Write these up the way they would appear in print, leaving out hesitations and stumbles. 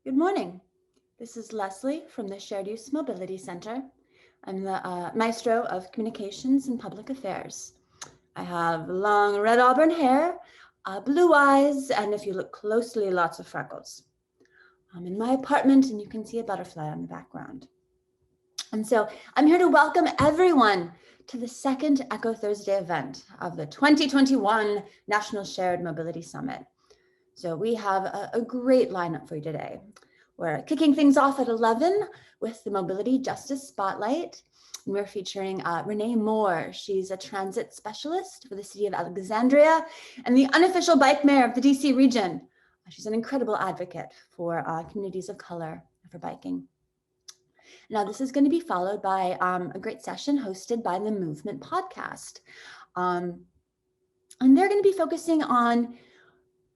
Good morning. This is Leslie from the Shared Use Mobility Center. I'm the maestro of communications and public affairs. I have long red auburn hair, blue eyes, and if you look closely, lots of freckles. I'm in my apartment and you can see a butterfly on the background. And so I'm here to welcome everyone to the second Echo Thursday event of the 2021 National Shared Mobility Summit. So we have a great lineup for you today. We're kicking things off at 11 with the Mobility Justice Spotlight. And we're featuring Renée Moore. She's a transit specialist for the City of Alexandria and the unofficial bike mayor of the DC region. She's an incredible advocate for communities of color for biking. Now, this is going to be followed by a great session hosted by the Movement Podcast. And they're going to be focusing on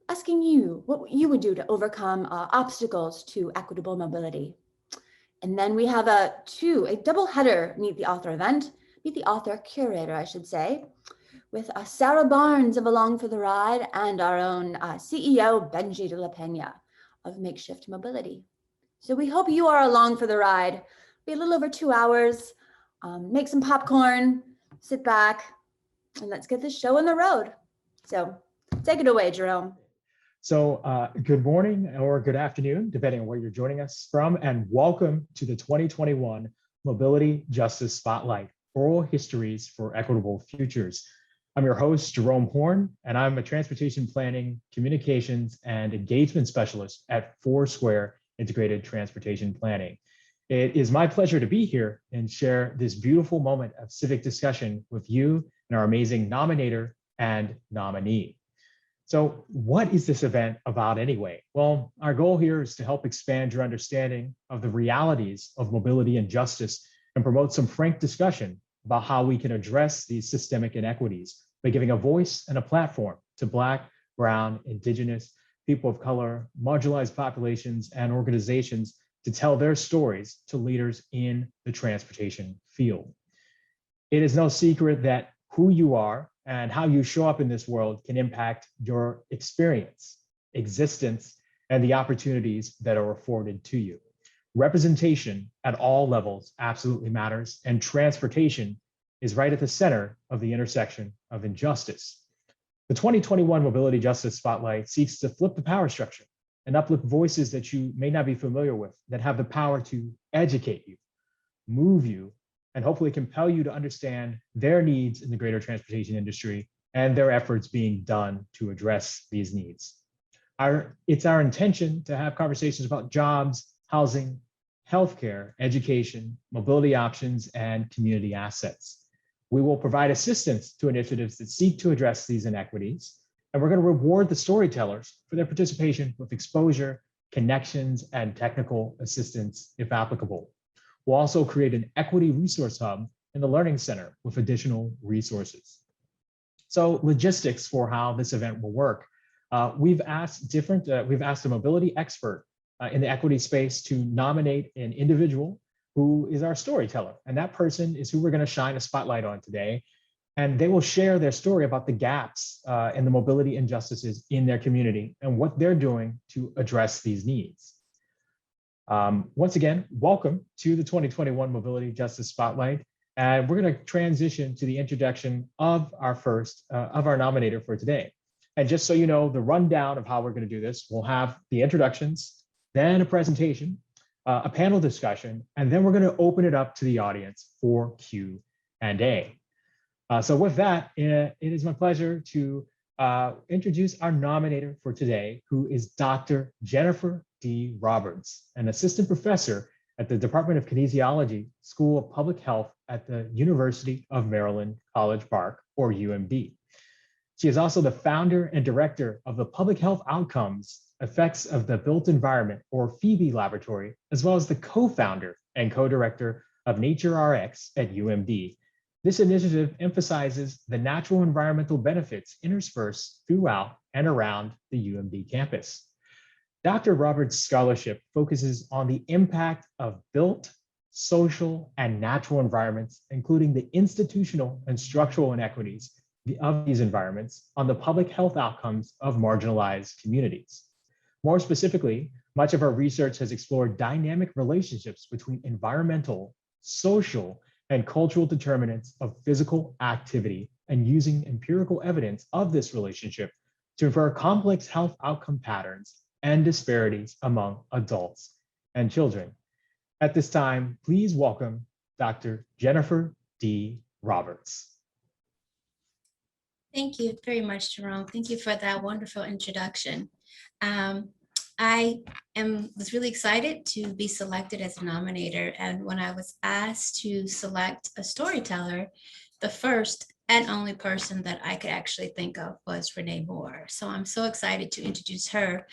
asking you what you would do to overcome obstacles to equitable mobility. And then we have a double header Meet the Author event, Meet the Author Curator, I should say, with Sarah Barnes of Along for the Ride and our own CEO, Benji de la Pena of Makeshift Mobility. So we hope you are along for the ride. It'll be a little over 2 hours. Make some popcorn, sit back, and let's get this show on the road. So take it away, Jerome. So good morning or good afternoon, depending on where you're joining us from, and welcome to the 2021 Mobility Justice Spotlight, Oral Histories for Equitable Futures. I'm your host, Jerome Horne, and I'm a transportation planning, communications, and engagement specialist at Foursquare Integrated Transportation Planning. It is my pleasure to be here and share this beautiful moment of civic discussion with you and our amazing nominator and nominee. So what is this event about anyway? Well, our goal here is to help expand your understanding of the realities of mobility and justice and promote some frank discussion about how we can address these systemic inequities by giving a voice and a platform to Black, Brown, Indigenous, people of color, marginalized populations, and organizations to tell their stories to leaders in the transportation field. It is no secret that who you are and how you show up in this world can impact your experience, existence, and the opportunities that are afforded to you. Representation at all levels absolutely matters, and transportation is right at the center of the intersection of injustice. The 2021 Mobility Justice Spotlight seeks to flip the power structure and uplift voices that you may not be familiar with that have the power to educate you, move you, and hopefully compel you to understand their needs in the greater transportation industry and their efforts being done to address these needs. It's our intention to have conversations about jobs, housing, healthcare, education, mobility options, and community assets. We will provide assistance to initiatives that seek to address these inequities, and we're going to reward the storytellers for their participation with exposure, connections, and technical assistance if applicable. We'll also create an equity resource hub in the Learning Center with additional resources. So logistics for how this event will work. We've asked a mobility expert in the equity space to nominate an individual who is our storyteller. And that person is who we're going to shine a spotlight on today. And they will share their story about the gaps in the mobility injustices in their community and what they're doing to address these needs. Once again, welcome to the 2021 Mobility Justice Spotlight. And we're going to transition to the introduction of our nominator for today. And just so you know, the rundown of how we're going to do this, we'll have the introductions, then a presentation, a panel discussion, and then we're going to open it up to the audience for Q&A. So with that, it is my pleasure to introduce our nominator for today, who is Dr. Jennifer D. Roberts, an assistant professor at the Department of Kinesiology, School of Public Health at the University of Maryland, College Park, or UMD. She is also the founder and director of the Public Health Outcomes Effects of the Built Environment, or PHOEBE Laboratory, as well as the co-founder and co-director of NatureRx at UMD. This initiative emphasizes the natural environmental benefits interspersed throughout and around the UMD campus. Dr. Roberts' scholarship focuses on the impact of built, social, and natural environments, including the institutional and structural inequities of these environments on the public health outcomes of marginalized communities. More specifically, Much of her research has explored dynamic relationships between environmental, social, and cultural determinants of physical activity and using empirical evidence of this relationship to infer complex health outcome patterns and disparities among adults and children. At this time, please welcome Dr. Jennifer D. Roberts. Thank you very much, Jerome. Thank you for that wonderful introduction. I was really excited to be selected as a nominator. And when I was asked to select a storyteller, the first and only person that I could actually think of was Renée Moore. So I'm so excited to introduce her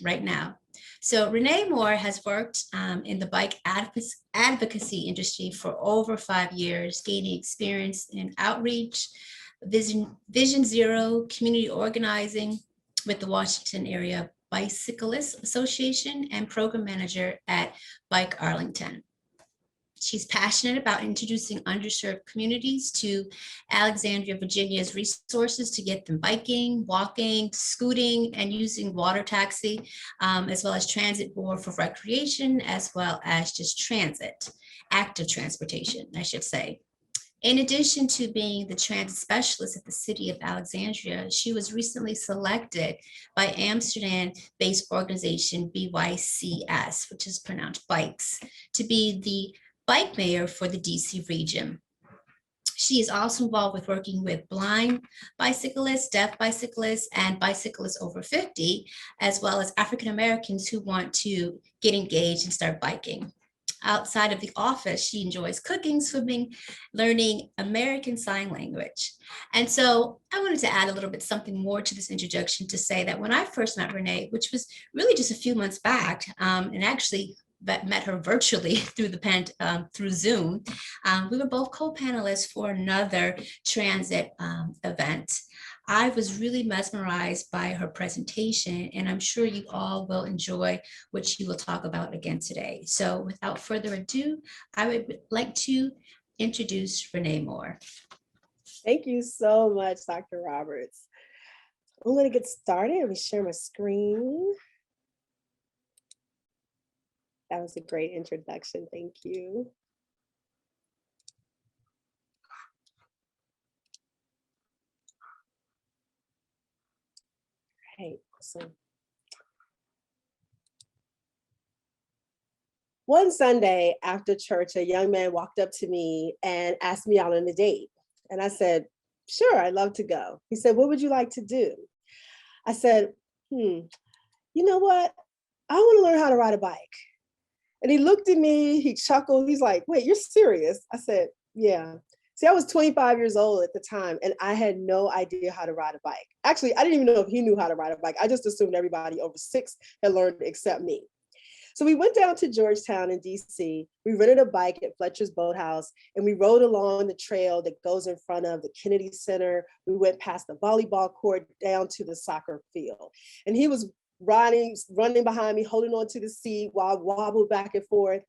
right now. So Renée Moore has worked in the bike advocacy industry for over 5 years, gaining experience in outreach, Vision Zero, community organizing with the Washington Area Bicyclists Association, and program manager at Bike Arlington. She's passionate about introducing underserved communities to Alexandria, Virginia's resources to get them biking, walking, scooting, and using water taxi, as well as transit board for recreation, as well as just transit, active transportation, I should say. In addition to being the transit specialist at the City of Alexandria, she was recently selected by Amsterdam-based organization BYCS, which is pronounced Bikes, to be the bike mayor for the DC region. She is also involved with working with blind bicyclists, deaf bicyclists, and bicyclists over 50, as well as African Americans who want to get engaged and start biking. Outside of the office, she enjoys cooking, swimming, learning American Sign Language. And so I wanted to add a little bit something more to this introduction to say that when I first met Renée, which was really just a few months back, and actually met her virtually through Zoom, we were both co-panelists for another transit event. I was really mesmerized by her presentation, and I'm sure you all will enjoy what she will talk about again today. So without further ado, I would like to introduce Renée Moore. Thank you so much, Dr. Roberts. I'm going to get started. Let me share my screen. That was a great introduction. Thank you. Right, so one Sunday after church, a young man walked up to me and asked me out on a date. And I said, sure, I'd love to go. He said, what would you like to do? I said, you know what? I want to learn how to ride a bike. And he looked at me, he chuckled. He's like, wait, you're serious? I said, yeah. See, I was 25 years old at the time, and I had no idea how to ride a bike. Actually, I didn't even know if he knew how to ride a bike. I just assumed everybody over 6 had learned except me. So we went down to Georgetown in DC. We rented a bike at Fletcher's Boathouse, and we rode along the trail that goes in front of the Kennedy Center. We went past the volleyball court down to the soccer field. And he was running behind me, holding on to the seat while I wobbled back and forth.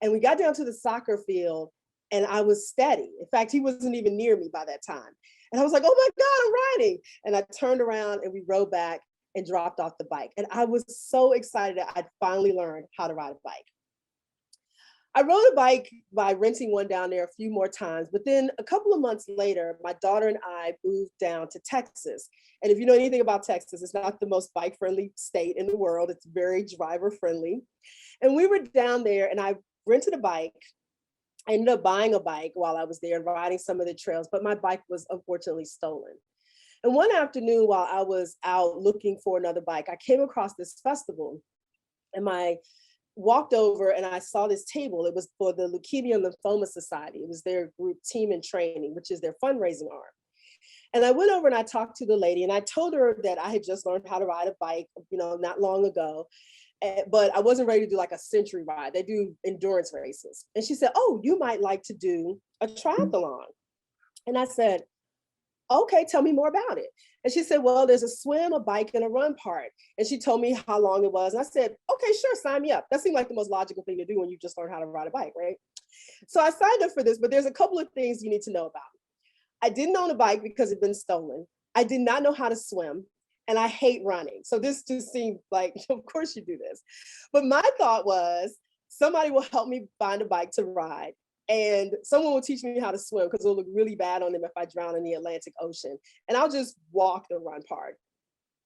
And we got down to the soccer field, and I was steady. In fact, he wasn't even near me by that time. And I was like, oh my God, I'm riding. And I turned around and we rode back and dropped off the bike. And I was so excited that I'd finally learned how to ride a bike. I rode a bike by renting one down there a few more times, but then a couple of months later, my daughter and I moved down to Texas. And if you know anything about Texas, it's not the most bike-friendly state in the world. It's very driver-friendly. And we were down there and I rented a bike. I ended up buying a bike while I was there and riding some of the trails, but my bike was unfortunately stolen. And one afternoon while I was out looking for another bike, I came across this festival, and I walked over and I saw this table. It was for the Leukemia and Lymphoma Society. It was their group Team in Training, which is their fundraising arm. And I went over and I talked to the lady, and I told her that I had just learned how to ride a bike, not long ago. But I wasn't ready to do like a century ride. They do endurance races. And she said, oh, you might like to do a triathlon. And I said, okay, tell me more about it. And she said, well, there's a swim, a bike, and a run part. And she told me how long it was. And I said, okay, sure, sign me up. That seemed like the most logical thing to do when you just learn how to ride a bike, right? So I signed up for this, but there's a couple of things you need to know about. I didn't own a bike because it had been stolen. I did not know how to swim. and I hate running. So this just seemed like, of course you do this. But my thought was, somebody will help me find a bike to ride, and someone will teach me how to swim because it'll look really bad on them if I drown in the Atlantic Ocean. And I'll just walk the run part.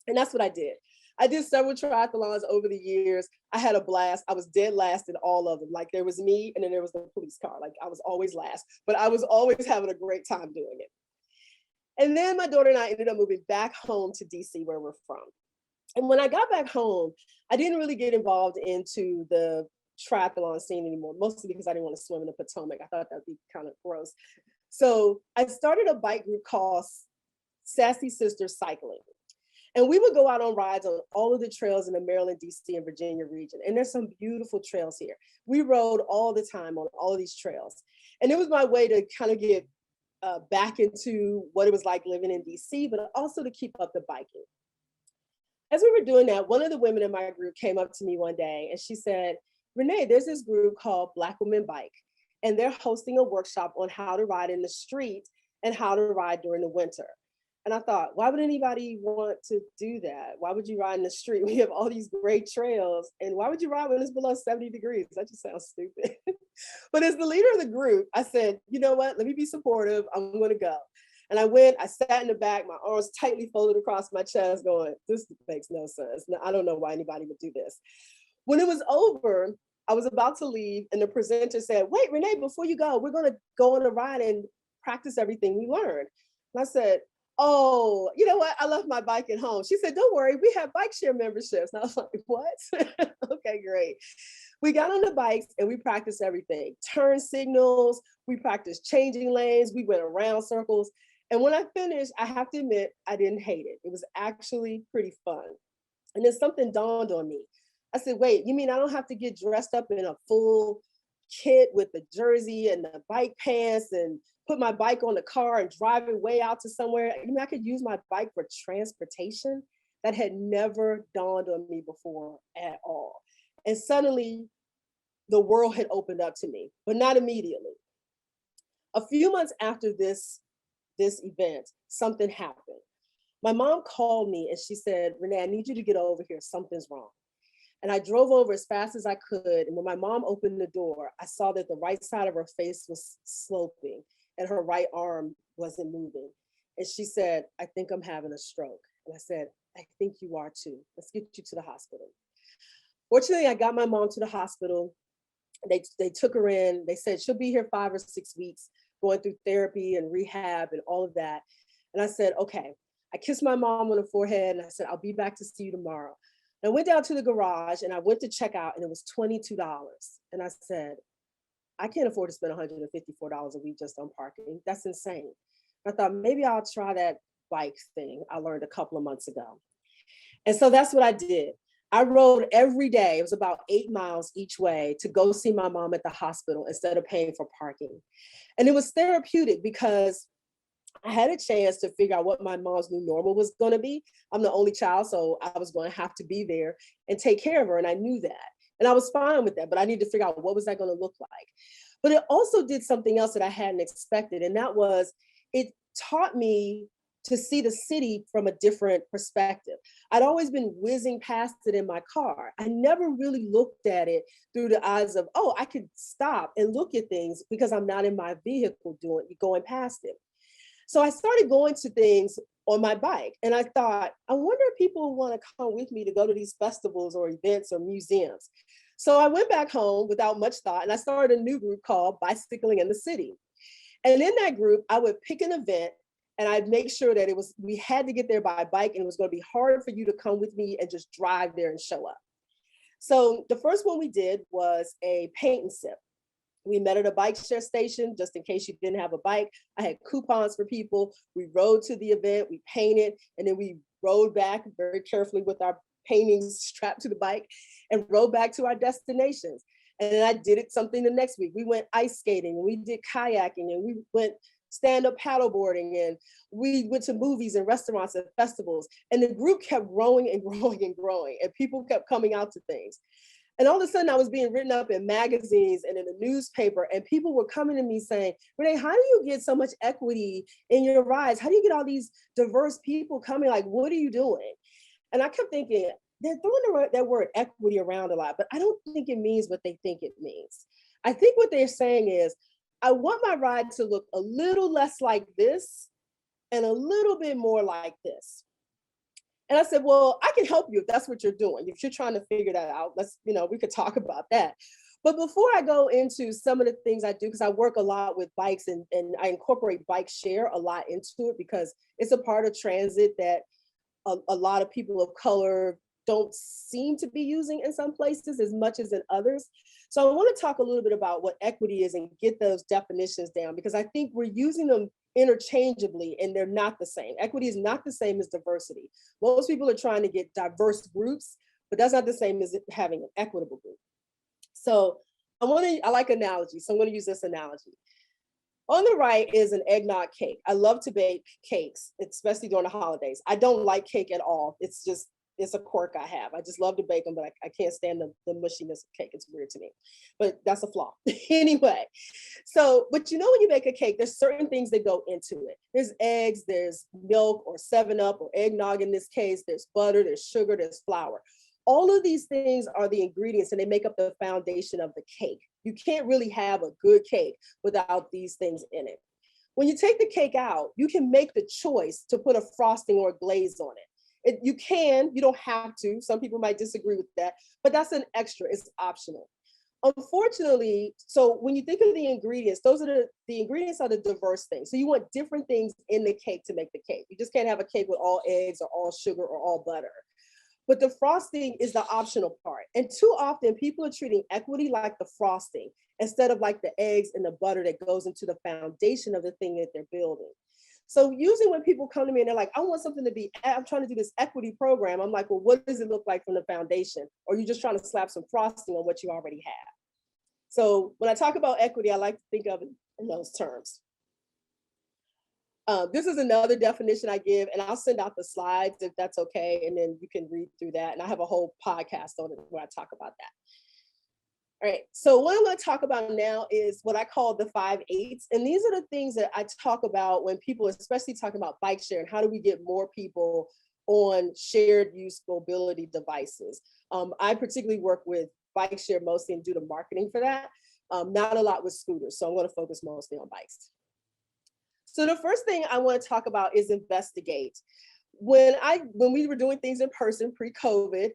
And that's what I did. I did several triathlons over the years. I had a blast. I was dead last in all of them. Like, there was me, and then there was the police car. Like, I was always last, but I was always having a great time doing it. And then my daughter and I ended up moving back home to DC, where we're from. And when I got back home, I didn't really get involved into the triathlon scene anymore, mostly because I didn't want to swim in the Potomac. I thought that'd be kind of gross. So I started a bike group called Sassy Sisters Cycling. And we would go out on rides on all of the trails in the Maryland, DC, and Virginia region. And there's some beautiful trails here. We rode all the time on all of these trails. And it was my way to kind of get back into what it was like living in DC, but also to keep up the biking. As we were doing that, one of the women in my group came up to me one day and she said, Renee, there's this group called Black Women Bike, and they're hosting a workshop on how to ride in the street and how to ride during the winter. And I thought, why would anybody want to do that? Why would you ride in the street? We have all these great trails. And why would you ride when it's below 70 degrees? That just sounds stupid. But as the leader of the group, I said, you know what? Let me be supportive. I'm going to go. And I went, I sat in the back, my arms tightly folded across my chest going, this makes no sense. Now, I don't know why anybody would do this. When it was over, I was about to leave and the presenter said, wait, Renee, before you go, we're going to go on a ride and practice everything we learned. And I said, oh, you know what? I left my bike at home. She said, don't worry, we have bike share memberships. And I was like, what? Okay, great. We got on the bikes and we practiced everything. Turn signals, we practiced changing lanes, we went around circles. And when I finished, I have to admit, I didn't hate it. It was actually pretty fun. And then something dawned on me. I said, wait, you mean I don't have to get dressed up in a full kit with the jersey and the bike pants and put my bike on the car and drive it way out to somewhere? I mean, I could use my bike for transportation. That had never dawned on me before at all. And suddenly the world had opened up to me, but not immediately. A few months after this event, something happened. My mom called me and she said, Renee, I need you to get over here. Something's wrong. And I drove over as fast as I could. And when my mom opened the door, I saw that the right side of her face was sloping and her right arm wasn't moving. And she said, I think I'm having a stroke. And I said, I think you are too. Let's get you to the hospital. Fortunately, I got my mom to the hospital. They took her in. They said she'll be here 5 or 6 weeks, going through therapy and rehab and all of that. And I said, okay. I kissed my mom on the forehead and I said, I'll be back to see you tomorrow. And I went down to the garage and I went to check out and it was $22. And I said, I can't afford to spend $154 a week just on parking. That's insane. I thought maybe I'll try that bike thing I learned a couple of months ago. And so that's what I did. I rode every day. It was about 8 miles each way to go see my mom at the hospital instead of paying for parking. And it was therapeutic because I had a chance to figure out what my mom's new normal was going to be. I'm the only child, so I was going to have to be there and take care of her. And I knew that. And I was fine with that, but I needed to figure out what was that going to look like. But it also did something else that I hadn't expected. And that was, it taught me to see the city from a different perspective. I'd always been whizzing past it in my car. I never really looked at it through the eyes of, oh, I could stop and look at things because I'm not in my vehicle going past it. So I started going to things on my bike. And I thought, I wonder if people want to come with me to go to these festivals or events or museums. So I went back home without much thought and I started a new group called Bicycling in the City. And in that group, I would pick an event and I'd make sure that we had to get there by bike and it was going to be hard for you to come with me and just drive there and show up. So the first one we did was a paint and sip. We met at a bike share station just in case you didn't have a bike. I had coupons for people. We rode to the event, we painted, and then we rode back very carefully with our paintings strapped to the bike and rode back to our destinations. And then I did it something the next week. We went ice skating and we did kayaking and we went stand-up paddleboarding and we went to movies and restaurants and festivals. And the group kept growing and growing and growing and people kept coming out to things. And all of a sudden I was being written up in magazines and in the newspaper and people were coming to me saying, Renee, how do you get so much equity in your rides? How do you get all these diverse people coming? Like, what are you doing? And I kept thinking, they're throwing that word equity around a lot, but I don't think it means what they think it means. I think what they're saying is, I want my ride to look a little less like this and a little bit more like this. And I said, well, I can help you if that's what you're doing. If you're trying to figure that out, we could talk about that. But before I go into some of the things I do, because I work a lot with bikes and I incorporate bike share a lot into it because it's a part of transit that a lot of people of color don't seem to be using in some places as much as in others. So I want to talk a little bit about what equity is and get those definitions down, because I think we're using them interchangeably and they're not the same. Equity is not the same as diversity. Most people are trying to get diverse groups, but that's not the same as having an equitable group. So I like analogies, so I'm going to use this analogy. On the right is an eggnog cake. I love to bake cakes, especially during the holidays. I don't like cake at all. It's a quirk I have. I just love to bake them, but I can't stand the mushiness of cake. It's weird to me, but that's a flaw. Anyway, so, but when you bake a cake, there's certain things that go into it. There's eggs, there's milk or 7-Up or eggnog in this case, there's butter, there's sugar, there's flour. All of these things are the ingredients and they make up the foundation of the cake. You can't really have a good cake without these things in it. When you take the cake out, you can make the choice to put a frosting or a glaze on it. You don't have to. Some people might disagree with that, but that's an extra, it's optional. Unfortunately, so when you think of the ingredients, the ingredients are the diverse things. So you want different things in the cake to make the cake. You just can't have a cake with all eggs or all sugar or all butter. But the frosting is the optional part. And too often people are treating equity like the frosting instead of like the eggs and the butter that goes into the foundation of the thing that they're building. So usually when people come to me and they're like, I'm trying to do this equity program. I'm like, well, what does it look like from the foundation? Or are you just trying to slap some frosting on what you already have? So when I talk about equity, I like to think of it in those terms. This is another definition I give, and I'll send out the slides if that's okay, and then you can read through that. And I have a whole podcast on it where I talk about that. All right, so what I'm going to talk about now is what I call the 5 8s. And these are the things that I talk about when people, especially talking about bike share and how do we get more people on shared use mobility devices. I particularly work with bike share mostly and do the marketing for that. Not a lot with scooters, so I'm going to focus mostly on bikes. So the first thing I want to talk about is investigate. When we were doing things in person pre-COVID,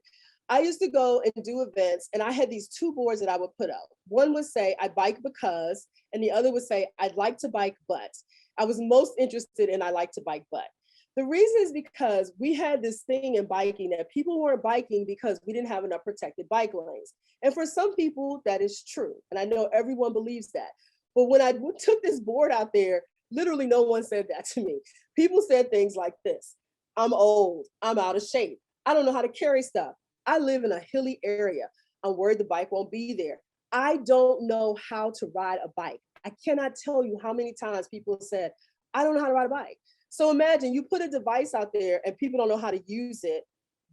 I used to go and do events, and I had these 2 boards that I would put up. One would say, I bike because, and the other would say, I'd like to bike, but. I was most interested in I like to bike, but. The reason is because we had this thing in biking that people weren't biking because we didn't have enough protected bike lanes. And for some people, that is true. And I know everyone believes that. But when I took this board out there, literally no one said that to me. People said things like this: I'm old, I'm out of shape, I don't know how to carry stuff, I live in a hilly area, I'm worried the bike won't be there, I don't know how to ride a bike. I cannot tell you how many times people said, I don't know how to ride a bike. So imagine you put a device out there and people don't know how to use it,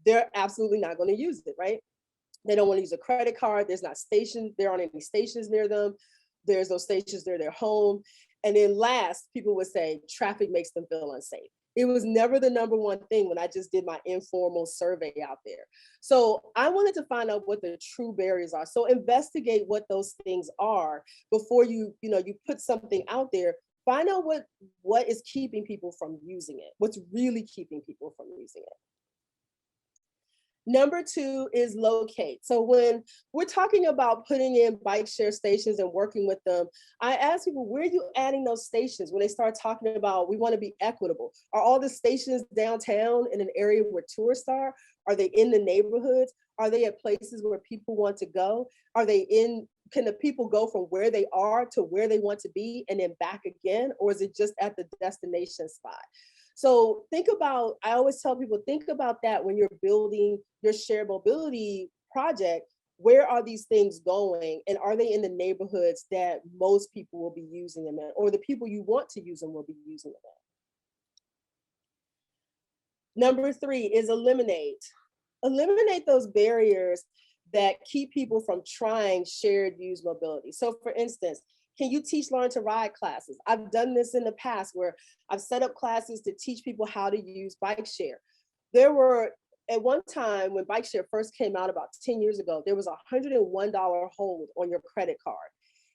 they're absolutely not going to use it, right? They don't want to use a credit card, there aren't any stations near them, there's no stations near their home. And then last, people would say traffic makes them feel unsafe. It was never the number one thing when I just did my informal survey out there. So I wanted to find out what the true barriers are. So investigate what those things are before you put something out there. Find out what is keeping people from using it, what's really keeping people from using it. Number 2 is locate. So when we're talking about putting in bike share stations and working with them, I ask people, where are you adding those stations? When they start talking about, we want to be equitable. Are all the stations downtown in an area where tourists are? Are they in the neighborhoods? Are they at places where people want to go? Can the people go from where they are to where they want to be and then back again? Or is it just at the destination spot? So I always tell people, think about that when you're building your shared mobility project. Where are these things going? And are they in the neighborhoods that most people will be using them in, or the people you want to use them will be using them in? Number 3 is eliminate. Eliminate those barriers that keep people from trying shared use mobility. So for instance, can you teach learn to ride classes? I've done this in the past where I've set up classes to teach people how to use bike share. There were at one time when bike share first came out about 10 years ago, there was a $101 hold on your credit card.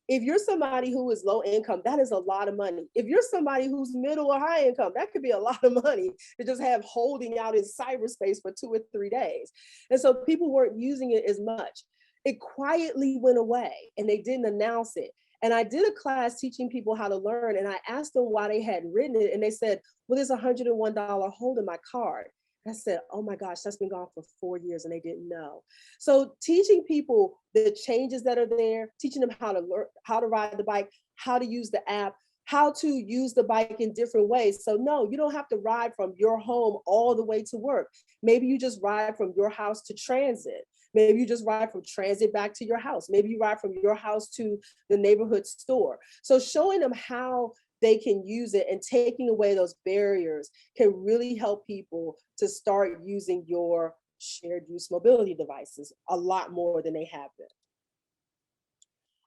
If you're somebody who is low income, that is a lot of money. If you're somebody who's middle or high income, that could be a lot of money to just have holding out in cyberspace for 2 or 3 days. And so people weren't using it as much. It quietly went away and they didn't announce it. And I did a class teaching people how to learn, and I asked them why they hadn't written it. And they said, well, there's a $101 hold in my card. I said, oh my gosh, that's been gone for 4 years and they didn't know. So teaching people the changes that are there, teaching them how to learn, how to ride the bike, how to use the app, how to use the bike in different ways. So no, you don't have to ride from your home all the way to work. Maybe you just ride from your house to transit. Maybe you just ride from transit back to your house. Maybe you ride from your house to the neighborhood store. So showing them how they can use it and taking away those barriers can really help people to start using your shared use mobility devices a lot more than they have been.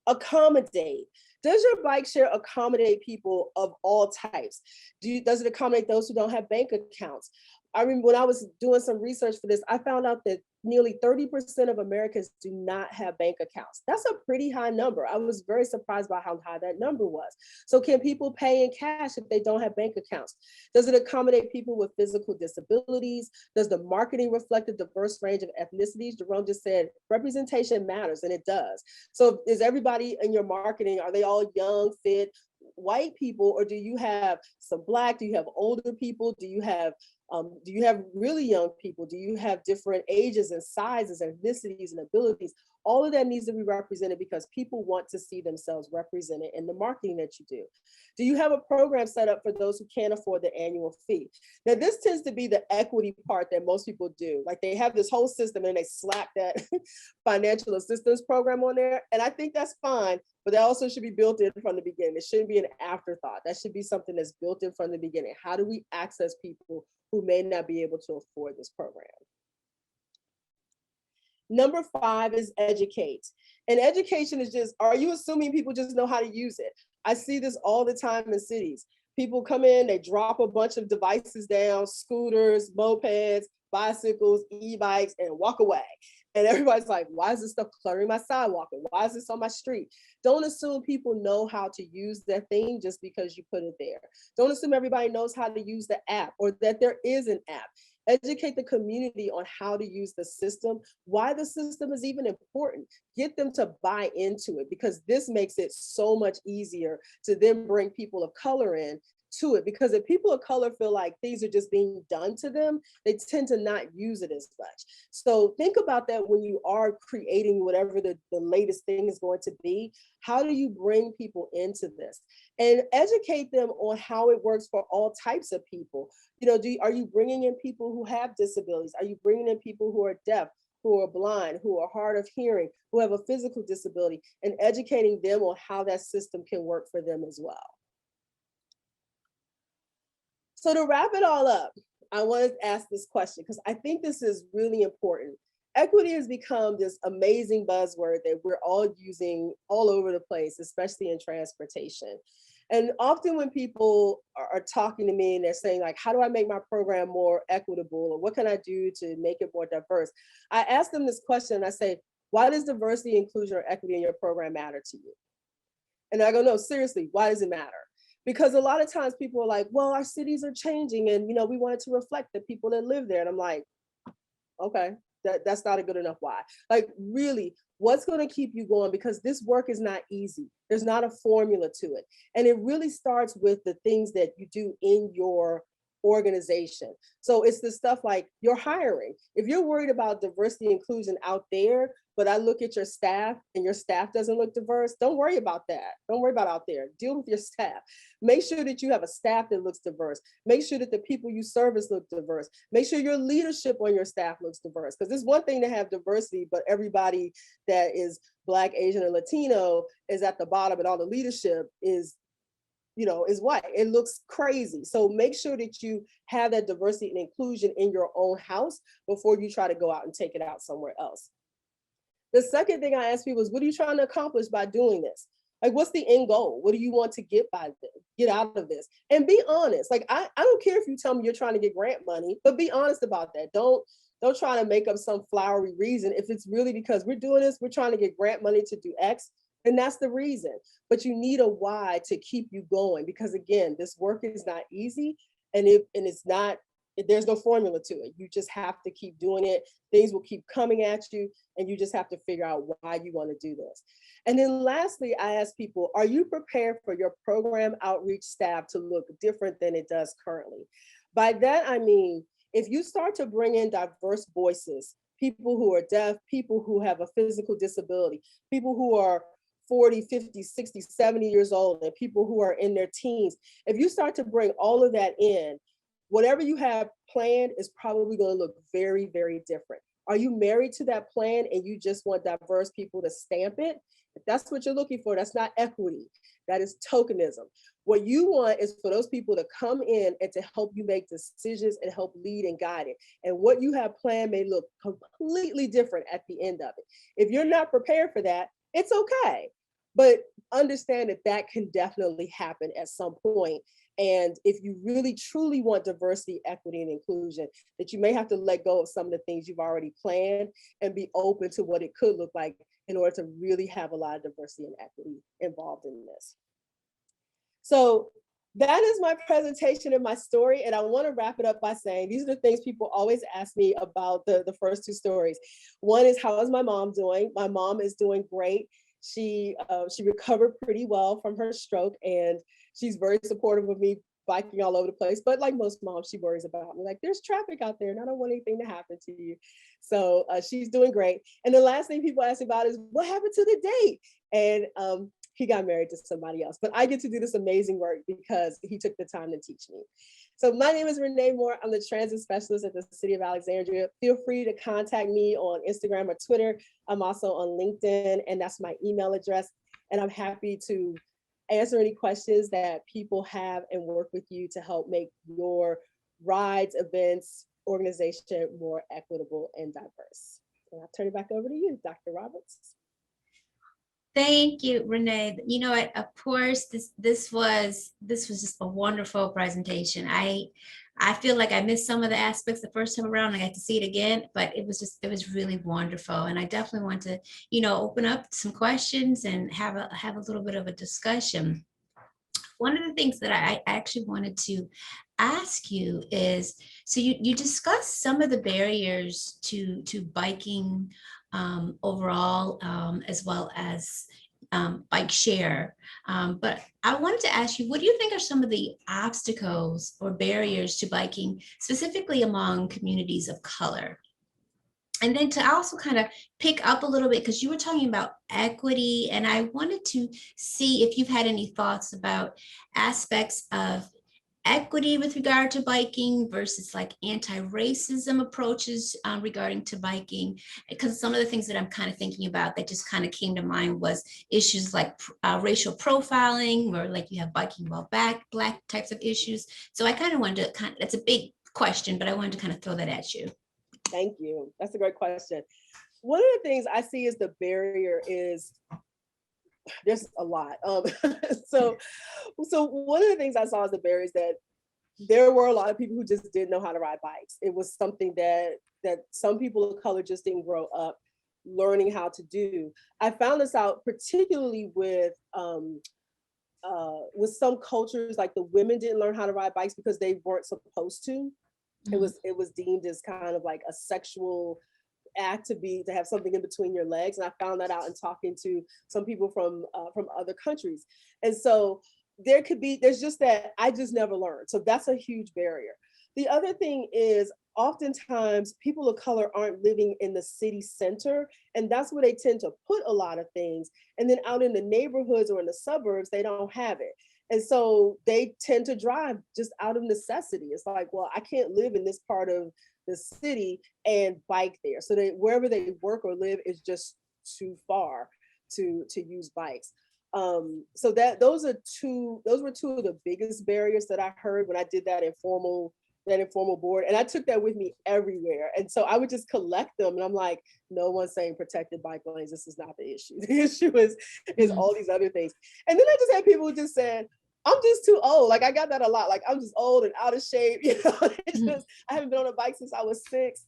Accommodate. Does your bike share accommodate people of all types? Does it accommodate those who don't have bank accounts? I remember when I was doing some research for this, I found out that nearly 30% of Americans do not have bank accounts. That's a pretty high number. I was very surprised by how high that number was. So can people pay in cash if they don't have bank accounts? Does it accommodate people with physical disabilities? Does the marketing reflect a diverse range of ethnicities? Jerome just said representation matters, and it does. So is everybody in your marketing, are they all young, fit, white people, or do you have some Black? Do you have older people? Do you have really young people? Do you have different ages and sizes and ethnicities and abilities? All of that needs to be represented because people want to see themselves represented in the marketing that you do. Do you have a program set up for those who can't afford the annual fee? Now, this tends to be the equity part that most people do. Like they have this whole system and they slap that financial assistance program on there. And I think that's fine, but that also should be built in from the beginning. It shouldn't be an afterthought. That should be something that's built in from the beginning. How do we access people who may not be able to afford this program? Number 5 is educate. And education is just, are you assuming people just know how to use it? I see this all the time in cities. People come in, they drop a bunch of devices down, scooters, mopeds, bicycles, e-bikes, and walk away. And everybody's like, why is this stuff cluttering my sidewalk? And why is this on my street? Don't assume people know how to use that thing just because you put it there. Don't assume everybody knows how to use the app or that there is an app. Educate the community on how to use the system, why the system is even important. Get them to buy into it because this makes it so much easier to then bring people of color in to it, because if people of color feel like things are just being done to them, they tend to not use it as much. So think about that when you are creating whatever the latest thing is going to be. How do you bring people into this? And educate them on how it works for all types of people. You know, are you bringing in people who have disabilities? Are you bringing in people who are deaf, who are blind, who are hard of hearing, who have a physical disability, and educating them on how that system can work for them as well? So to wrap it all up, I want to ask this question because I think this is really important. Equity has become this amazing buzzword that we're all using all over the place, especially in transportation. And often when people are talking to me and they're saying like, how do I make my program more equitable? Or what can I do to make it more diverse? I ask them this question and I say, why does diversity, inclusion, or equity in your program matter to you? And I go, no, seriously, why does it matter? Because a lot of times people are like, well, our cities are changing and, you know, we want it to reflect the people that live there. And I'm like, okay, that's not a good enough why. Like really, what's going to keep you going? Because this work is not easy. There's not a formula to it. And it really starts with the things that you do in your organization. So it's the stuff like your hiring. If you're worried about diversity and inclusion out there, but I look at your staff and your staff doesn't look diverse, don't worry about that. Don't worry about out there. Deal with your staff. Make sure that you have a staff that looks diverse. Make sure that the people you service look diverse. Make sure your leadership on your staff looks diverse. Because it's one thing to have diversity, but everybody that is Black, Asian, and Latino is at the bottom and all the leadership is, you know, is white. It looks crazy. So make sure that you have that diversity and inclusion in your own house before you try to go out and take it out somewhere else. The second thing I ask people is, what are you trying to accomplish by doing this? Like, what's the end goal? What do you want to get out of this? And be honest. Like, I don't care if you tell me you're trying to get grant money, but be honest about that. Don't Don't try to make up some flowery reason. If it's really because we're doing this, we're trying to get grant money to do X, then that's the reason. But you need a why to keep you going, because again, this work is not easy, and it's not, there's no formula to it. You just have to keep doing it. Things will keep coming at you, and you just have to figure out why you want to do this. And then lastly, I ask people, are you prepared for your program outreach staff to look different than it does currently? By that, I mean, if you start to bring in diverse voices, people who are deaf, people who have a physical disability, people who are 40, 50, 60, 70 years old, and people who are in their teens, if you start to bring all of that in, whatever you have planned is probably going to look very, very different. Are you married to that plan and you just want diverse people to stamp it? If that's what you're looking for, that's not equity. That is tokenism. What you want is for those people to come in and to help you make decisions and help lead and guide it. And what you have planned may look completely different at the end of it. If you're not prepared for that, it's okay. But understand that that can definitely happen at some point. And if you really truly want diversity, equity, and inclusion, that you may have to let go of some of the things you've already planned and be open to what it could look like in order to really have a lot of diversity and equity involved in this. So that is my presentation and my story. And I want to wrap it up by saying, these are the things people always ask me about the first two stories. One is, how is my mom doing? My mom is doing great. She recovered pretty well from her stroke, and she's very supportive of me biking all over the place. But like most moms, she worries about me. Like, there's traffic out there and I don't want anything to happen to you. So she's doing great. And the last thing people ask about is, what happened to the date? And he got married to somebody else. But I get to do this amazing work because he took the time to teach me. So my name is Renée Moore. I'm the transit specialist at the City of Alexandria. Feel free to contact me on Instagram or Twitter. I'm also on LinkedIn, and that's my email address. And I'm happy to answer any questions that people have and work with you to help make your rides, events, organization more equitable and diverse. And I'll turn it back over to you, Dr. Roberts. Thank you, Renée. You know what? Of course, this was just a wonderful presentation. I feel like I missed some of the aspects the first time around. I got to see it again, but it was really wonderful. And I definitely want to, open up some questions and have a little bit of a discussion. One of the things that I actually wanted to ask you is, so you discussed some of the barriers to biking overall, as well as bike share. But I wanted to ask you, what do you think are some of the obstacles or barriers to biking, specifically among communities of color? And then to also kind of pick up a little bit, because you were talking about equity, and I wanted to see if you've had any thoughts about aspects of equity with regard to biking versus like anti-racism approaches regarding to biking, because some of the things that I'm kind of thinking about that just kind of came to mind was issues like racial profiling, where like you have biking while black types of issues. So I kind of wanted to that's a big question, but I wanted to kind of throw that at you. Thank you. That's a great question. One of the things I see as the barrier is, there's a lot. So one of the things I saw as the barrier is that there were a lot of people who just didn't know how to ride bikes. It was something that some people of color just didn't grow up learning how to do. I found this out particularly with some cultures, like the women didn't learn how to ride bikes because they weren't supposed to. Mm-hmm. It was deemed as kind of like a sexual act to have something in between your legs. And I found that out in talking to some people from other countries. And so there's just that I just never learned. So that's a huge barrier. The other thing is, oftentimes people of color aren't living in the city center, and that's where they tend to put a lot of things. And then out in the neighborhoods or in the suburbs, they don't have it. And so they tend to drive just out of necessity. It's like, well, I can't live in this part of the city and bike there. So wherever they work or live is just too far to use bikes. So those were two of the biggest barriers that I heard when I did that informal board. And I took that with me everywhere. And so I would just collect them. And I'm like, no one's saying protected bike lanes. This is not the issue. The issue is all these other things. And then I just had people who just said, I'm just too old. Like I got that a lot. Like I'm just old and out of shape. I haven't been on a bike since I was 6.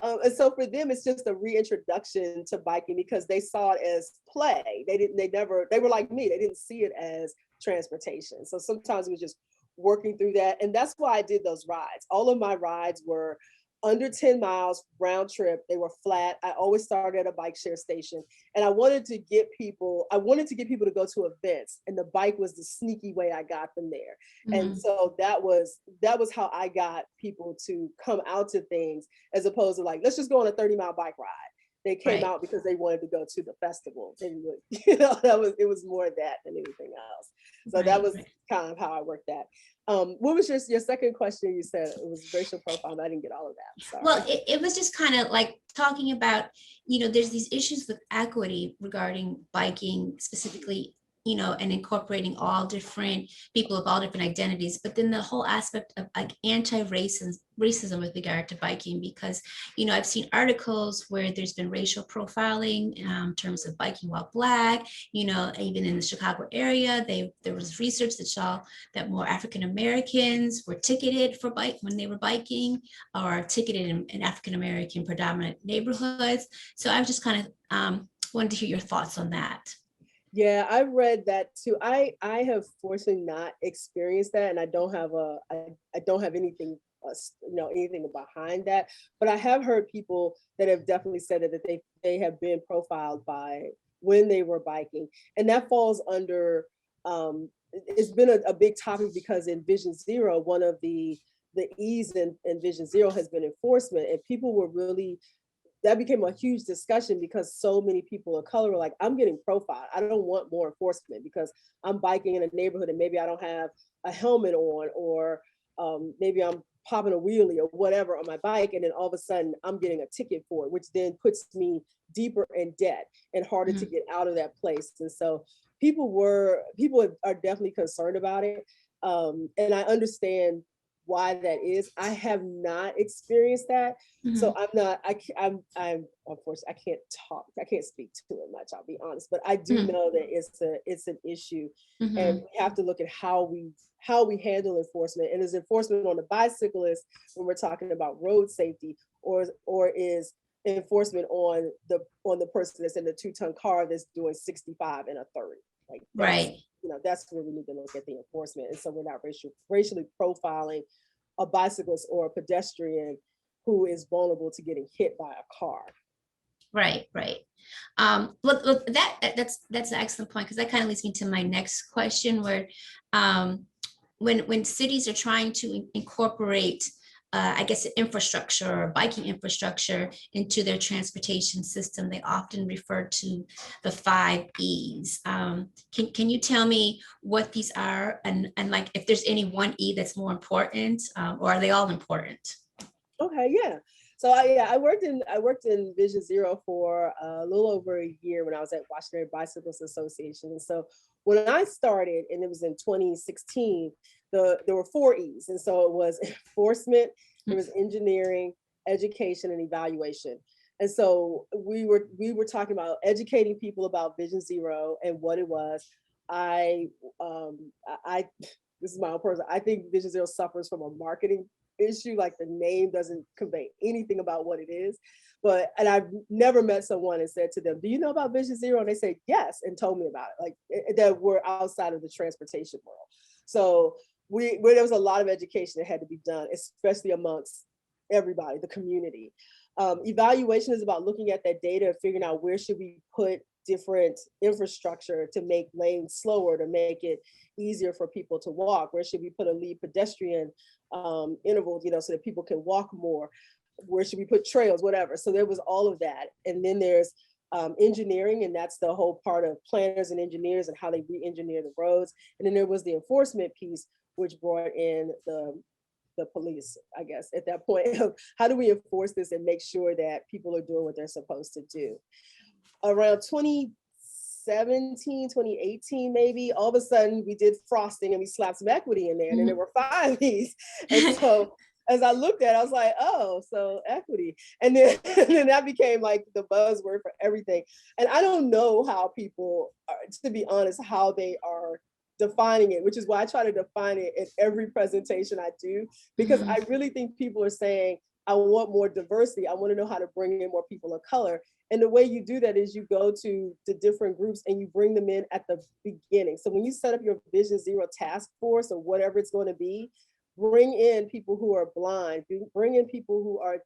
And so for them, it's just a reintroduction to biking because they saw it as play. They were like me. They didn't see it as transportation. So sometimes we just working through that. And that's why I did those rides. All of my rides were under 10 miles round trip. They were flat. I always started at a bike share station. And I wanted to get people to go to events. And the bike was the sneaky way I got them there. And so that was how I got people to come out to things, as opposed to like, let's just go on a 30-mile bike ride. They came out because they wanted to go to the festival. It was more of that than anything else. So that was kind of how I worked that. What was your second question? You said it was racial profile. I didn't get all of that. Sorry. Well, it was just kind of like talking about, there's these issues with equity regarding biking specifically, and incorporating all different people of all different identities, but then the whole aspect of like anti-racism with regard to biking, because, I've seen articles where there's been racial profiling in terms of biking while Black, even in the Chicago area, there was research that saw that more African Americans were ticketed for when they were biking, or ticketed in African American predominant neighborhoods. So I was just kind of wanted to hear your thoughts on that. Yeah, I read that too. I have fortunately not experienced that, and I don't have anything anything behind that. But I have heard people that have definitely said that they have been profiled by when they were biking, and that falls under. It's been a big topic because in Vision Zero, one of the E's in Vision Zero has been enforcement, and people were really. That became a huge discussion because so many people of color were like, I'm getting profiled. I don't want more enforcement because I'm biking in a neighborhood and maybe I don't have a helmet on, or maybe I'm popping a wheelie or whatever on my bike. And then all of a sudden I'm getting a ticket for it, which then puts me deeper in debt and harder to get out of that place. And so people are definitely concerned about it. And I understand why that is. I have not experienced that. So I'm unfortunately, I can't speak to it much, I'll be honest, but I do know that it's an issue, and we have to look at how we handle enforcement. And is enforcement on the bicyclist when we're talking about road safety, or is enforcement on the person that's in the 2-ton car that's doing 65 and a 30? Like right. That's where we need to look at the enforcement. And so we're not racially profiling a bicyclist or a pedestrian who is vulnerable to getting hit by a car. Right. Look, that's an excellent point, because that kind of leads me to my next question, where when cities are trying to incorporate I guess infrastructure or biking infrastructure into their transportation system, they often refer to the 5 E's. Can you tell me what these are, and like if there's any one E that's more important, or are they all important? Okay, yeah. So I worked in Vision Zero for a little over a year when I was at Washington Bicyclists Association. And so when I started, and it was in 2016, there were 4 E's. And so it was enforcement, there was engineering, education, and evaluation. And so we were talking about educating people about Vision Zero and what it was. This is my own person. I think Vision Zero suffers from a marketing issue. Like the name doesn't convey anything about what it is. And I've never met someone and said to them, do you know about Vision Zero? And they say yes, and told me about it, like that we're outside of the transportation world. So there was a lot of education that had to be done, especially amongst everybody, the community. Evaluation is about looking at that data and figuring out where should we put different infrastructure to make lanes slower, to make it easier for people to walk. Where should we put a lead pedestrian interval, so that people can walk more? Where should we put trails, whatever? So there was all of that. And then there's engineering, and that's the whole part of planners and engineers and how they re-engineer the roads. And then there was the enforcement piece, which brought in the police, I guess, at that point of how do we enforce this and make sure that people are doing what they're supposed to do. Around 2017, 2018, maybe, all of a sudden we did frosting and we slapped some equity in there, and then there were 5 E's. And so as I looked at it, I was like, oh, so equity. And then that became like the buzzword for everything. And I don't know how people are, to be honest, how they are defining it, which is why I try to define it in every presentation I do, because I really think people are saying, I want more diversity. I want to know how to bring in more people of color. And the way you do that is you go to the different groups and you bring them in at the beginning. So when you set up your Vision Zero task force or whatever it's going to be, bring in people who are blind, bring in people who are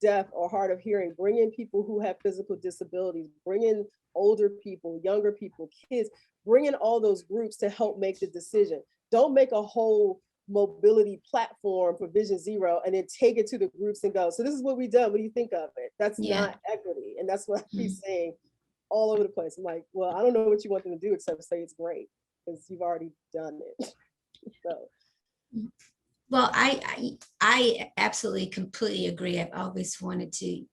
deaf or hard of hearing, bring in people who have physical disabilities, bring in older people, younger people, kids, bring in all those groups to help make the decision. Don't make a whole mobility platform for Vision Zero and then take it to the groups and go, so this is what we've done. What do you think of it? That's not equity. And that's what I keep saying all over the place. I'm like, well, I don't know what you want them to do except say it's great because you've already done it. So. Well, I absolutely completely agree. I've always wanted to,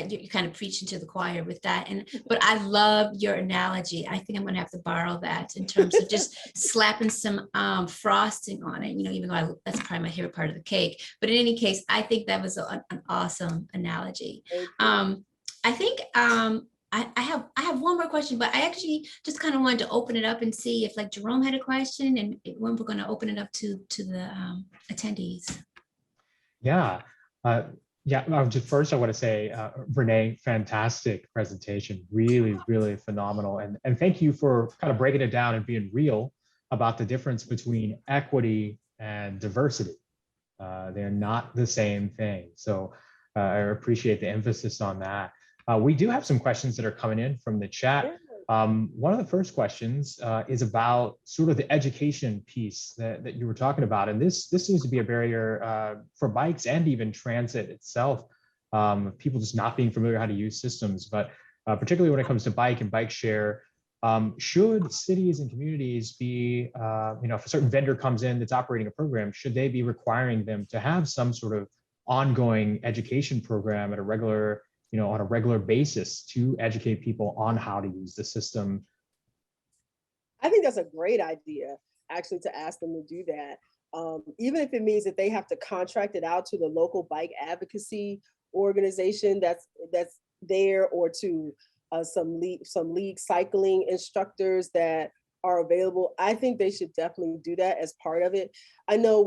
you're kind of preaching to the choir with that. But I love your analogy. I think I'm going to have to borrow that in terms of just slapping some frosting on it, even though that's probably my favorite part of the cake. But in any case, I think that was an awesome analogy. I think I have one more question, but I actually just kind of wanted to open it up and see if like Jerome had a question, and when we're going to open it up to the attendees. Yeah. First I want to say, Renee, fantastic presentation, really, really phenomenal. And thank you for kind of breaking it down and being real about the difference between equity and diversity. They're not the same thing. So I appreciate the emphasis on that. We do have some questions that are coming in from the chat. One of the first questions is about sort of the education piece that you were talking about. And this seems to be a barrier for bikes and even transit itself, people just not being familiar how to use systems. But particularly when it comes to bike and bike share, should cities and communities be, if a certain vendor comes in that's operating a program, should they be requiring them to have some sort of ongoing education program at a regular on a regular basis to educate people on how to use the system? I think that's a great idea, actually, to ask them to do that. Even if it means that they have to contract it out to the local bike advocacy organization that's there, or to some league cycling instructors that are available. I think they should definitely do that as part of it. I know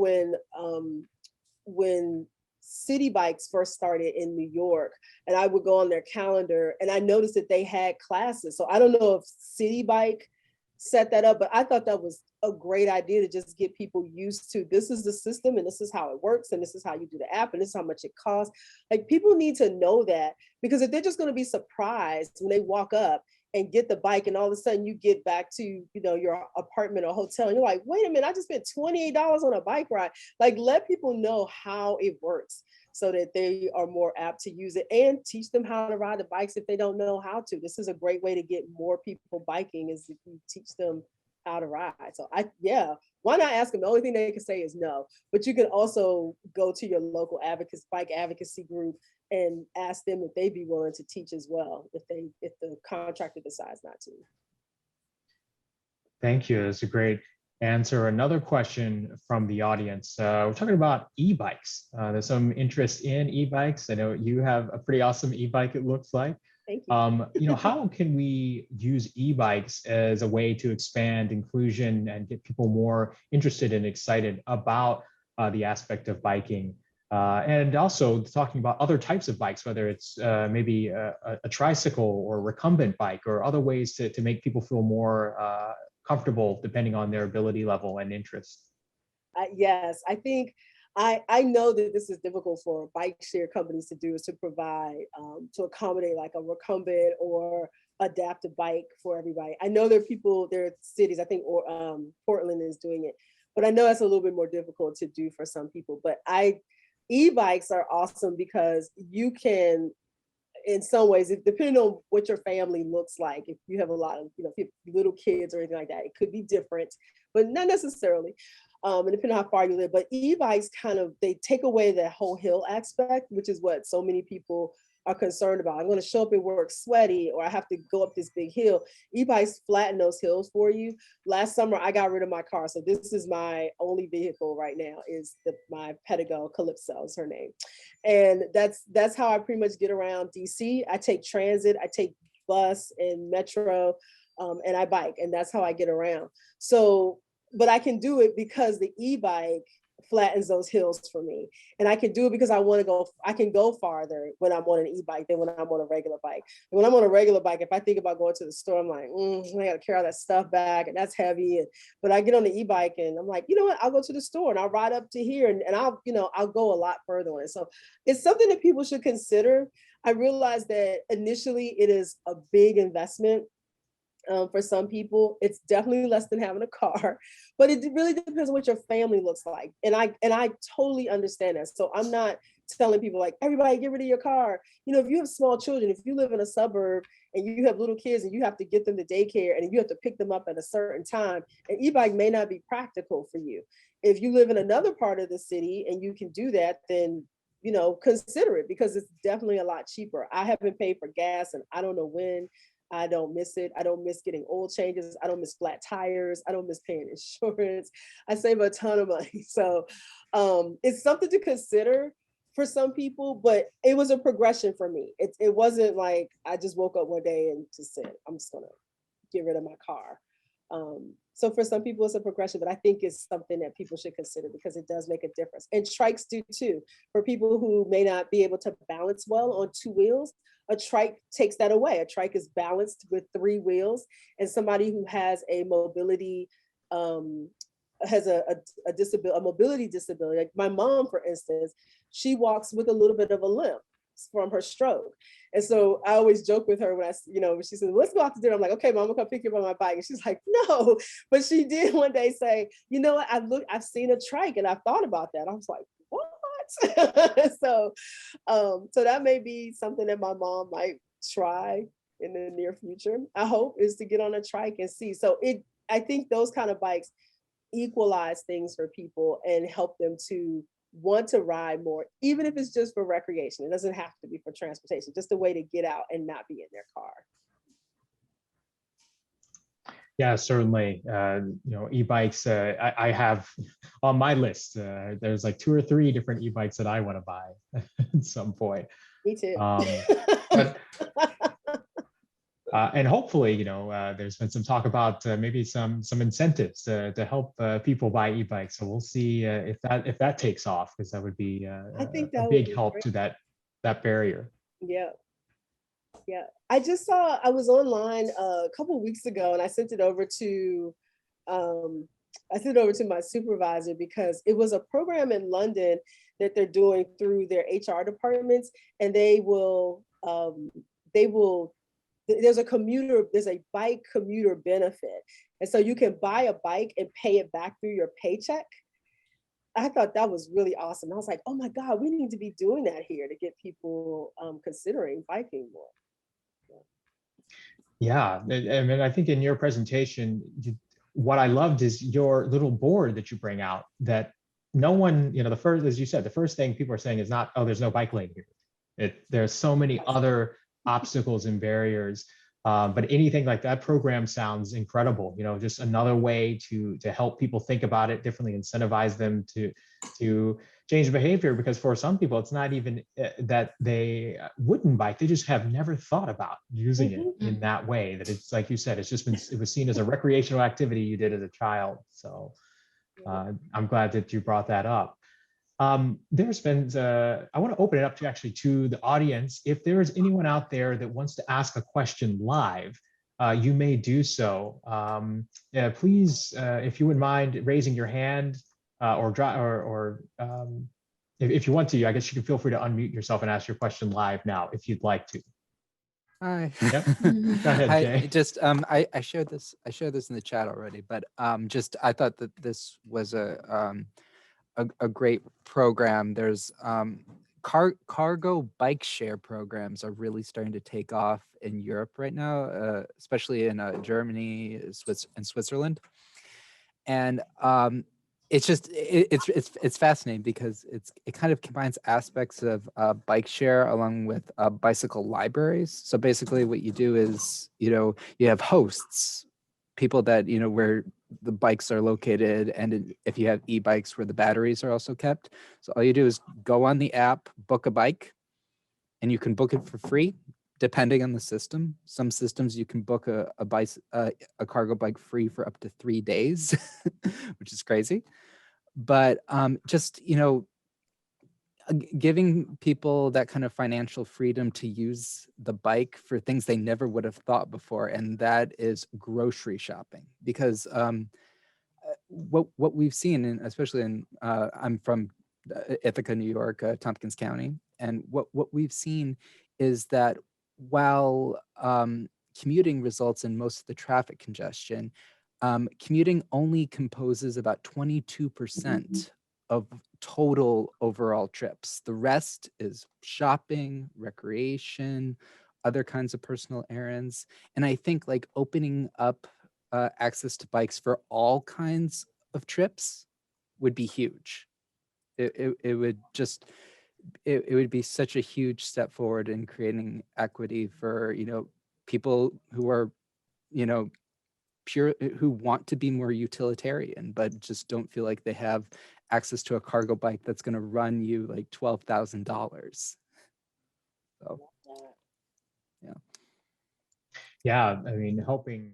when City Bikes first started in New York, and I would go on their calendar and I noticed that they had classes. So I don't know if City Bike set that up, but I thought that was a great idea to just get people used to, this is the system and this is how it works and this is how you do the app and this is how much it costs. Like, people need to know that, because if they're just going to be surprised when they walk up and get the bike and all of a sudden you get back to your apartment or hotel and you're like, wait a minute, I just spent $28 on a bike ride. Like, let people know how it works so that they are more apt to use it, and teach them how to ride the bikes if they don't know how to. This is a great way to get more people biking, is if you teach them how to ride. So why not ask them? The only thing they can say is no, but you can also go to your local bike advocacy group and ask them if they'd be willing to teach as well, if the contractor decides not to. Thank you. That's a great answer. Another question from the audience. We're talking about e-bikes. There's some interest in e-bikes. I know you have a pretty awesome e-bike, it looks like. Thank you. How can we use e-bikes as a way to expand inclusion and get people more interested and excited about the aspect of biking? And also talking about other types of bikes, whether it's maybe a tricycle or recumbent bike, or other ways to make people feel more comfortable depending on their ability level and interest. Yes, I think I know that this is difficult for bike share companies to do, is to provide, to accommodate like a recumbent or adaptive bike for everybody. I know there are cities, I think Portland is doing it, but I know that's a little bit more difficult to do for some people. But e-bikes are awesome because you can, in some ways, depending on what your family looks like, if you have a lot of, if you have little kids or anything like that, it could be different, but not necessarily. And depending on how far you live, but e-bikes they take away that whole hill aspect, which is what so many people are concerned about. I'm going to show up at work sweaty, or I have to go up this big hill. E-bikes flatten those hills for you. Last summer, I got rid of my car. So this is my only vehicle right now, is my Pedigo Calypso is her name. And that's how I pretty much get around DC. I take transit, I take bus and metro, and I bike, and that's how I get around. So but I can do it because the e-bike flattens those hills for me. And I can do it because I can go farther when I'm on an e-bike than when I'm on a regular bike. And when I'm on a regular bike, if I think about going to the store, I'm like, I gotta carry all that stuff back and that's heavy. But I get on the e-bike and I'm like, you know what, I'll go to the store and I'll ride up to here and I'll go a lot further on it. So it's something that people should consider. I realize that initially it is a big investment. For some people, it's definitely less than having a car, but it really depends on what your family looks like. And I totally understand that. So I'm not telling people like, everybody get rid of your car. If you have small children, if you live in a suburb and you have little kids and you have to get them to daycare and you have to pick them up at a certain time, an e-bike may not be practical for you. If you live in another part of the city and you can do that, then consider it, because it's definitely a lot cheaper. I haven't paid for gas and I don't know when. I don't miss it. I don't miss getting oil changes. I don't miss flat tires. I don't miss paying insurance. I save a ton of money. So it's something to consider for some people, but it was a progression for me. It wasn't like I just woke up one day and just said, I'm just gonna get rid of my car. So for some people it's a progression, but I think it's something that people should consider because it does make a difference. And trikes do too. For people who may not be able to balance well on two wheels, a trike takes that away. A trike is balanced with three wheels, and somebody who has a mobility has a mobility disability. Like my mom, for instance, she walks with a little bit of a limp from her stroke. And so I always joke with her when she said, let's go out to dinner. I'm like, okay, Mom, I'm gonna come pick you up on my bike. And she's like, no. But she did one day say, you know what, I've seen a trike and I thought about that. I was like, what? So that may be something that my mom might try in the near future. I hope is to get on a trike and see. So I think those kind of bikes equalize things for people and help them to want to ride more, even if it's just for recreation. It doesn't have to be for transportation, just a way to get out and not be in their car. Yeah, certainly. E-bikes, I have on my list, there's like 2 or 3 different e-bikes that I want to buy at some point. Me too. And hopefully, there's been some talk about maybe some incentives to help people buy e-bikes. So we'll see if that takes off, because that would be I think a that big help to that barrier. Yeah. Yeah. I was online a couple of weeks ago and I sent it over to my supervisor because it was a program in London that they're doing through their HR departments, and there's a bike commuter benefit. And so you can buy a bike and pay it back through your paycheck. I thought that was really awesome. I was like, oh my God, we need to be doing that here to get people considering biking more. Yeah, I mean, I think in your presentation, what I loved is your little board that you bring out, that no one, as you said, the first thing people are saying is not, oh, there's no bike lane here. There's so many other obstacles and barriers. But anything like that program sounds incredible. Just another way to help people think about it differently, incentivize them to change behavior. Because for some people, it's not even that they wouldn't bike; they just have never thought about using it in that way. That it's like you said, it was seen as a recreational activity you did as a child. So I'm glad that you brought that up. There's been, I want to open it up to the audience. If there is anyone out there that wants to ask a question live, you may do so. Please, if you wouldn't mind raising your hand, if you want to, I guess you can feel free to unmute yourself and ask your question live now, if you'd like to. Hi. Yep. Go ahead, Jay. I shared this in the chat already, but I thought that this was a great program. There's cargo bike share programs are really starting to take off in Europe right now, especially in Germany, and Switzerland. And it's fascinating because it kind of combines aspects of bike share along with bicycle libraries. So basically what you do is, you have hosts, people that, where the bikes are located, and if you have e-bikes where the batteries are also kept. So all you do is go on the app, book a bike, and you can book it for free. depending on the system. Some systems you can book a cargo bike free for up to 3 days, which is crazy. But just, you know, giving people that kind of financial freedom to use the bike for things they never would have thought before, and that is grocery shopping. Because what we've seen, and especially in I'm from Ithaca, New York, Tompkins County, and what we've seen is that while commuting results in most of the traffic congestion, commuting only composes about 22% of total overall trips. The rest is shopping, recreation, other kinds of personal errands. And I think like opening up access to bikes for all kinds of trips would be huge. It would just, it would be such a huge step forward in creating equity for, you know, people who are, you know, who want to be more utilitarian, but just don't feel like they have access to a cargo bike that's going to run you like $12,000. So, yeah. Yeah, I mean, helping